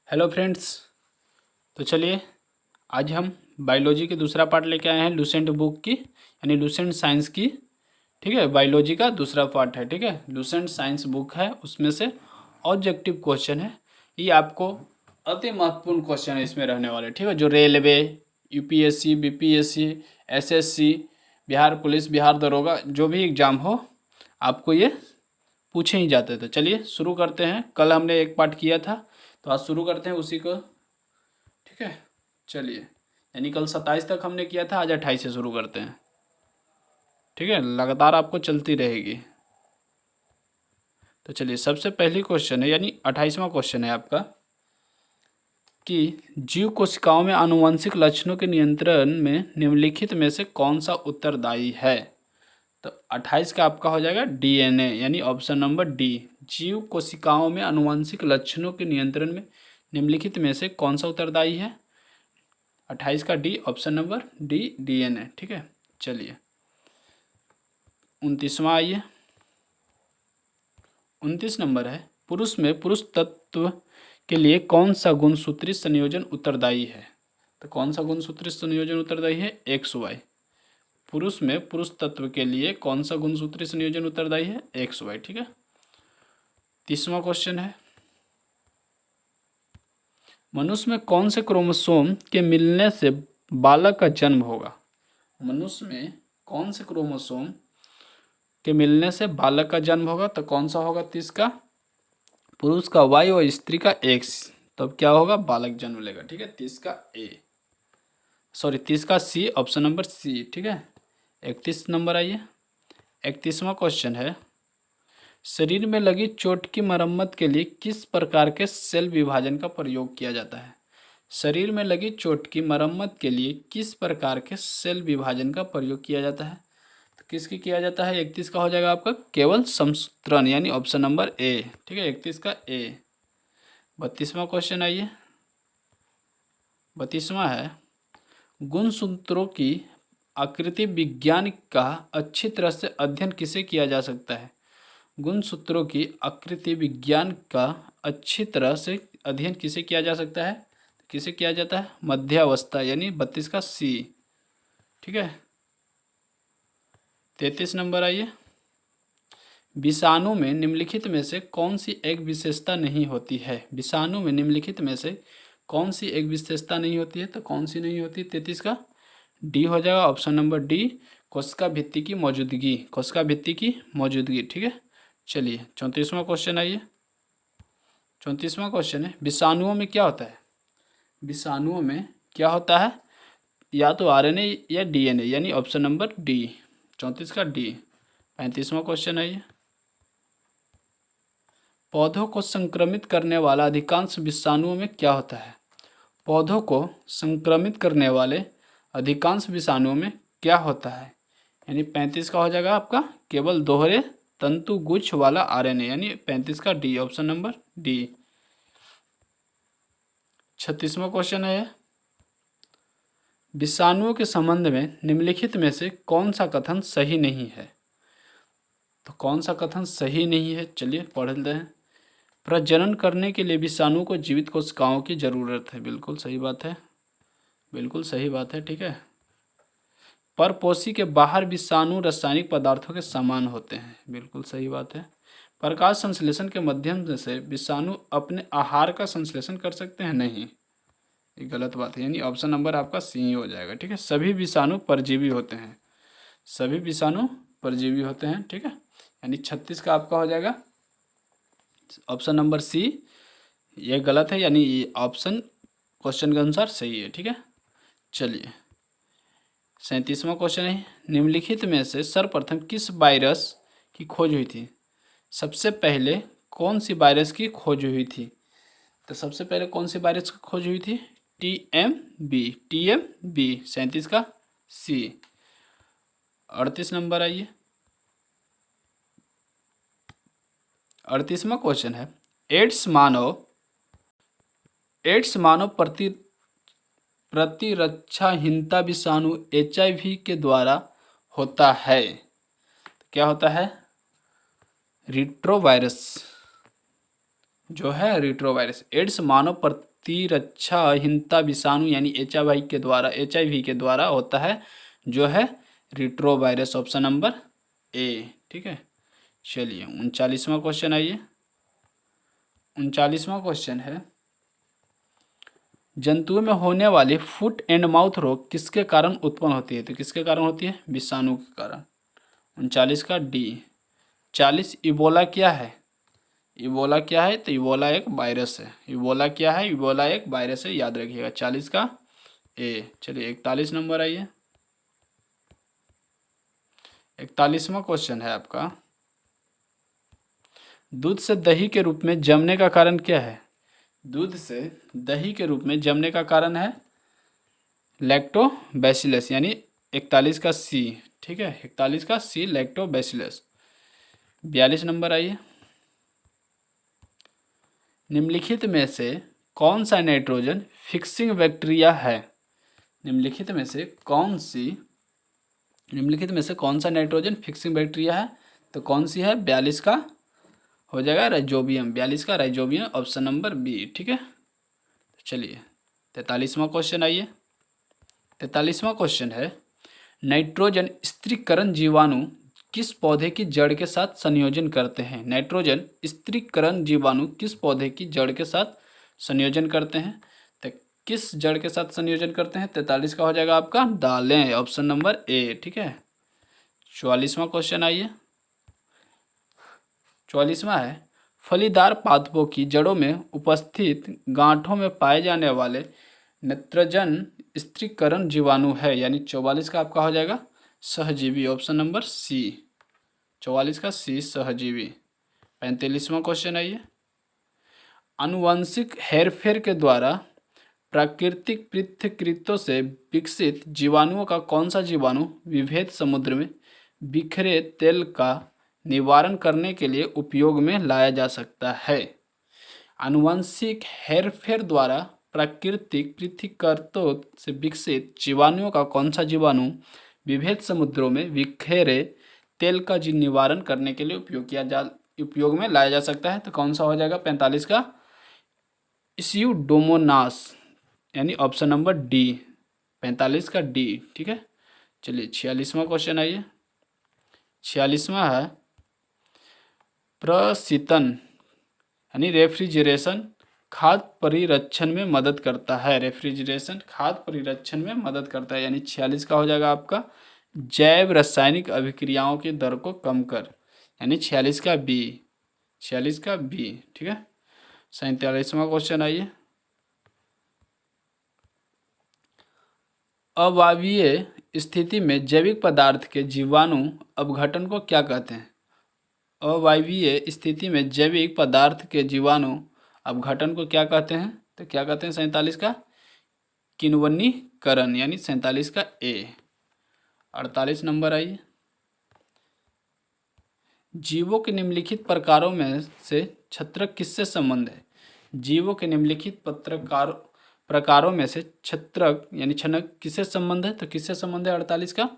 Hello friends. तो चलिए आज हम बायोलॉजी के दूसरा पार्ट लेके आए हैं लूसेंट बुक की, यानी लूसेंट साइंस की। ठीक है, बायोलॉजी का दूसरा पार्ट है। ठीक है, लूसेंट साइंस बुक है, उसमें से ऑब्जेक्टिव क्वेश्चन है। ये आपको अति महत्वपूर्ण क्वेश्चन है इसमें रहने वाले। ठीक है, जो railway, UPSC, BPSC, SSC, Bihar police, Bihar दरोगा, जो भी एग्ज़ाम हो आपको ये पूछे ही जाते थे। चलिए शुरू करते हैं। कल हमने एक पार्ट किया था, तो आज शुरू करते हैं उसी को। ठीक है, चलिए, यानी कल 27 तक हमने किया था, आज 28 से शुरू करते हैं। ठीक है, लगातार आपको चलती रहेगी। तो चलिए, सबसे पहली क्वेश्चन है, यानी 28वां क्वेश्चन है आपका कि जीव कोशिकाओं में आनुवंशिक लक्षणों के नियंत्रण में निम्नलिखित में से कौन सा उत्तरदायी है। तो 28 का आपका हो जाएगा डीएनए, यानी ऑप्शन नंबर डी। जीव कोशिकाओं में आनुवंशिक लक्षणों के नियंत्रण में निम्नलिखित में से कौन सा उत्तरदायी है। 28 का D, option number D, DNA. ठीक है, चलिए 29वां आइए। 29 नंबर है, पुरुष में पुरुष तत्व के लिए कौन सा गुणसूत्री संयोजन उत्तरदायी है। तो कौन सा गुणसूत्री संयोजन उत्तरदायी है, एक्स वाई। पुरुष में पुरुष तत्व के लिए कौन सा गुणसूत्री संयोजन उत्तरदायी है, एक्स वाई। ठीक है, 30वां क्वेश्चन है, मनुष्य में कौन से क्रोमोसोम के मिलने से बालक का जन्म होगा। मनुष्य में कौन से क्रोमोसोम के मिलने से बालक का जन्म होगा। तो कौन सा होगा, 30 का पुरुष का वाई और स्त्री का एक्स, तब क्या होगा, बालक जन्म लेगा। ठीक है, 30 का ए, सॉरी 30 का सी, ऑप्शन नंबर सी। ठीक है, 31 नंबर आइए। 31वां क्वेश्चन है, शरीर में लगी चोट की मरम्मत के लिए किस प्रकार के सेल विभाजन का प्रयोग किया जाता है। शरीर में लगी चोट की मरम्मत के लिए किस प्रकार के सेल विभाजन का प्रयोग किया जाता है। तो किसकी किया जाता है, 31 का हो जाएगा आपका केवल समसूत्रण, यानी ऑप्शन नंबर ए। ठीक है, 31 का ए। 32वां क्वेश्चन आइए। 32वां है, गुणसूत्रों की आकृति विज्ञान का अच्छी तरह से अध्ययन किसे किया जा सकता है। गुणसूत्रों की आकृति विज्ञान का अच्छी तरह से अध्ययन किसे किया जा सकता है, किसे किया जाता है, मध्यावस्था, यानी 32 का सी। ठीक है, 33 नंबर आइए। विषाणु में निम्नलिखित में से कौन सी एक विशेषता नहीं होती है। विषाणु में निम्नलिखित में से कौन सी एक विशेषता नहीं होती है। तो कौन सी नहीं होती, 33 का डी हो जाएगा, ऑप्शन नंबर डी, कोशिका भित्ति की मौजूदगी। कोशिका भित्ति की मौजूदगी। ठीक है, चलिए 34वां क्वेश्चन आइए। 34वां क्वेश्चन है, विषाणुओं में क्या होता है। विषाणुओं में क्या होता है, या तो आरएनए या डीएनए, यानी ऑप्शन नंबर डी, 34 का डी। 35वां क्वेश्चन आइए, पौधों को संक्रमित करने वाला अधिकांश विषाणुओं में क्या होता है। पौधों को संक्रमित करने वाले अधिकांश विषाणुओं में क्या होता है, यानी 35 का हो जाएगा आपका केवल दोहरे तंतु गुच्छ वाला आरएनए, यानी 35 का डी, ऑप्शन नंबर डी। 36वां क्वेश्चन है, विषाणुओं के संबंध में निम्नलिखित में से कौन सा कथन सही नहीं है। तो कौन सा कथन सही नहीं है, चलिए पढ़ लेते हैं। प्रजनन करने के लिए विषाणु को जीवित कोशिकाओं की जरूरत है, बिल्कुल सही बात है, बिल्कुल सही बात है। ठीक है, परपोषी के बाहर विषाणु रासायनिक पदार्थों के समान होते हैं, बिल्कुल सही बात है। प्रकाश संश्लेषण के माध्यम से विषाणु अपने आहार का संश्लेषण कर सकते हैं, नहीं, ये गलत बात है, यानी ऑप्शन नंबर आपका सी हो जाएगा। ठीक है, सभी विषाणु परजीवी होते हैं, सभी विषाणु परजीवी होते हैं। ठीक है, यानी 36 का आपका हो जाएगा ऑप्शन नंबर सी, ये गलत है, यानी ये ऑप्शन क्वेश्चन के अनुसार सही है। ठीक है, चलिए 37वां क्वेश्चन है, निम्नलिखित में से सर्वप्रथम किस वायरस की खोज हुई थी। सबसे पहले कौन सी वायरस की खोज हुई थी। तो सबसे पहले कौन सी वायरस की खोज हुई थी, टीएमबी, टीएमबी, 37 का सी। 38 नंबर आइए। 38वां क्वेश्चन है, एड्स मानव प्रतिरक्षाहीनता विषाणु एचआईवी के द्वारा होता है। क्या होता है, रिट्रोवायरस जो है, रिट्रोवायरस। एड्स मानव प्रतिरक्षाहीनता विषाणु यानी HIV के द्वारा होता है, जो है रिट्रोवायरस, ऑप्शन नंबर ए। ठीक है, चलिए 39वां क्वेश्चन आइए। 39वां क्वेश्चन है, जंतुओं में होने वाली फुट एंड माउथ रोग किसके कारण उत्पन्न होती है? तो किसके कारण होती है? विषाणु के कारण। 39 का डी। 40 इबोला क्या है? इबोला क्या है? तो इबोला एक वायरस है। इबोला क्या है? इबोला एक वायरस है, याद रखिएगा। 40 का ए। चलिए 41 नंबर आइए। 41वां क्वेश्चन है आपका, दूध से दही के रूप में जमने का कारण क्या है? दूध से दही के रूप में जमने का कारण है लैक्टोबैसिलस, यानी 41 का सी। ठीक है, 41 का सी, लैक्टोबैसिलस। 42 नंबर आइए। निम्नलिखित में से कौन सा नाइट्रोजन फिक्सिंग बैक्टीरिया है? निम्नलिखित में से कौन सा नाइट्रोजन फिक्सिंग बैक्टीरिया है? तो कौन सी है? 42 का हो जाएगा राइजोबियम। 42 का राइजोबियम, ऑप्शन नंबर बी। ठीक है, चलिए 43वां क्वेश्चन आइए। 43वां क्वेश्चन है, नाइट्रोजन स्त्रीकरण जीवाणु किस पौधे की जड़ के साथ संयोजन करते हैं? नाइट्रोजन स्त्रीकरण जीवाणु किस पौधे की जड़ के साथ संयोजन करते हैं? तो किस जड़ के साथ संयोजन करते हैं? 43 का हो जाएगा आपका दालें, ऑप्शन नंबर ए। ठीक है, 44वां क्वेश्चन आइए। 44वां है, फलीदार पादपों की जड़ों में उपस्थित गांठों में पाए जाने वाले नेत्रजन स्त्रीकरण जीवाणु है, यानी 44 का आपका हो जाएगा सहजीवी, ऑप्शन नंबर सी। 44 का सी, सहजीवी। 45वां क्वेश्चन आइए। आनुवंशिक हेरफेर के द्वारा प्राकृतिक पृथक्कृतों से विकसित जीवाणुओं का कौन सा जीवाणु विभेद समुद्र में बिखरे तेल का निवारण करने के लिए उपयोग में लाया जा सकता है? आनुवंशिक हेरफेर द्वारा प्राकृतिक पृथक्कृतों से विकसित जीवाणुओं का कौन सा जीवाणु विभेद समुद्रों में बिखरे तेल का निवारण करने के लिए उपयोग में लाया जा सकता है? तो कौन सा हो जाएगा 45 का? स्यूडोमोनास, यानी ऑप्शन नंबर डी। 45 का डी। ठीक है, चलिए 46वां क्वेश्चन आइए। 46वां है, प्रशीतन यानी रेफ्रिजरेशन खाद्य परिरक्षण में मदद करता है। रेफ्रिजरेशन खाद्य परिरक्षण में मदद करता है, यानी 46 का हो जाएगा आपका जैव रासायनिक अभिक्रियाओं की दर को कम कर, यानी 46 का बी। 46 का बी। ठीक है, 47वां क्वेश्चन आइए। अवायवीय स्थिति में जैविक पदार्थ के जीवाणु अपघटन को क्या कहते हैं? अवायवीय स्थिति में जैविक पदार्थ के जीवाणु अपघटन को क्या कहते हैं? तो क्या कहते हैं 47 का? किण्वनीकरण, यानी 47 का ए। 48 नंबर आइए। जीवों के निम्नलिखित प्रकारों में से छत्रक किससे संबंध है? जीवों के निम्नलिखित प्रकारों में से छत्रक यानी छनक किससे संबंध है? तो किससे संबंध है 48 का?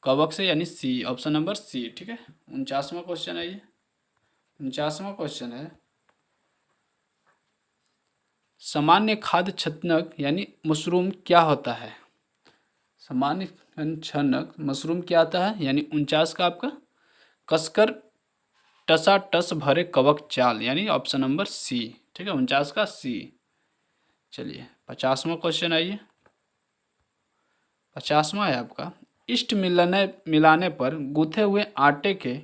कवक से, यानी सी, ऑप्शन नंबर सी। ठीक है, 49वां क्वेश्चन आइए। 49वां क्वेश्चन है, सामान्य खाद्य छनक यानी मशरूम क्या होता है? सामान्य छनक मशरूम क्या आता है? यानी 49 का आपका कसकर टसाटस भरे कवक जाल, यानी ऑप्शन नंबर सी। ठीक है, 49 का सी। चलिए 50वां क्वेश्चन आइए। 50वां है आपका, इष्ट मिलाने पर गूथे हुए आटे के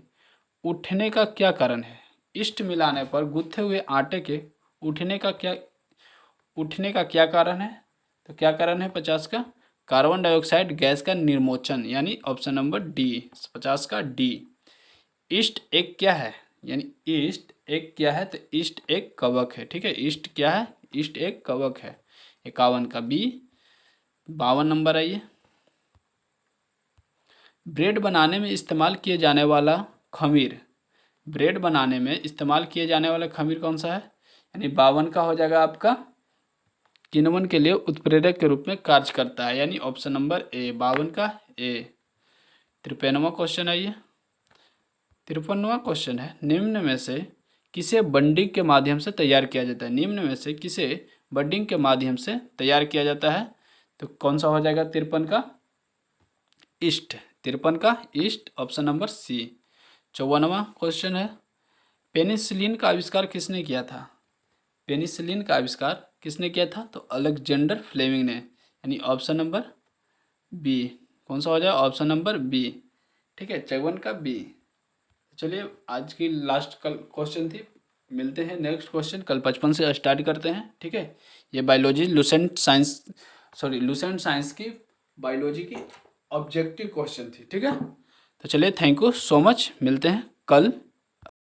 उठने का क्या कारण है? इष्ट मिलाने पर गूथे हुए आटे के उठने का क्या कारण है? तो क्या कारण है 50 का? कार्बन डाइऑक्साइड गैस का निर्मोचन, यानी ऑप्शन नंबर डी। 50 का डी। ईस्ट एक क्या है? यानी ईस्ट एक क्या है? तो ईस्ट एक कवक है। ठीक है, ईस्ट क्या है? ईस्ट एक कवक है। 51 का बी। 52 नंबर आइए। ब्रेड बनाने में इस्तेमाल किए जाने वाला खमीर, ब्रेड बनाने में इस्तेमाल किए जाने वाला खमीर कौन सा है? यानी 52 का हो जाएगा आपका किण्वन के लिए उत्प्रेरक के रूप में कार्य करता है, यानी ऑप्शन नंबर ए। 52 का ए। 53वां क्वेश्चन आइए। 53वां क्वेश्चन है, निम्न में से किसे बंडिंग के माध्यम से तैयार किया जाता है? निम्न में से किसे बंडिंग के माध्यम से तैयार किया जाता है? तो कौन सा हो जाएगा 53 का? ईस्ट। 53 का ईस्ट, ऑप्शन नंबर सी। 54वां क्वेश्चन है, पेनिसिलिन का आविष्कार किसने किया था? पेनिसिलिन का आविष्कार किसने किया था? तो अलेक्जेंडर फ्लेमिंग ने, यानी ऑप्शन नंबर बी। कौन सा हो जाएगा? Option number B. ठीक है, 54 का बी। चलिए आज की लास्ट कल क्वेश्चन थी, मिलते हैं नेक्स्ट क्वेश्चन कल 55 से स्टार्ट करते हैं। ठीक है, ये biology Lucent science, sorry Lucent science की बायोलॉजी की ऑब्जेक्टिव क्वेश्चन थी। ठीक है, तो चलिए थैंक यू सो मच, मिलते हैं कल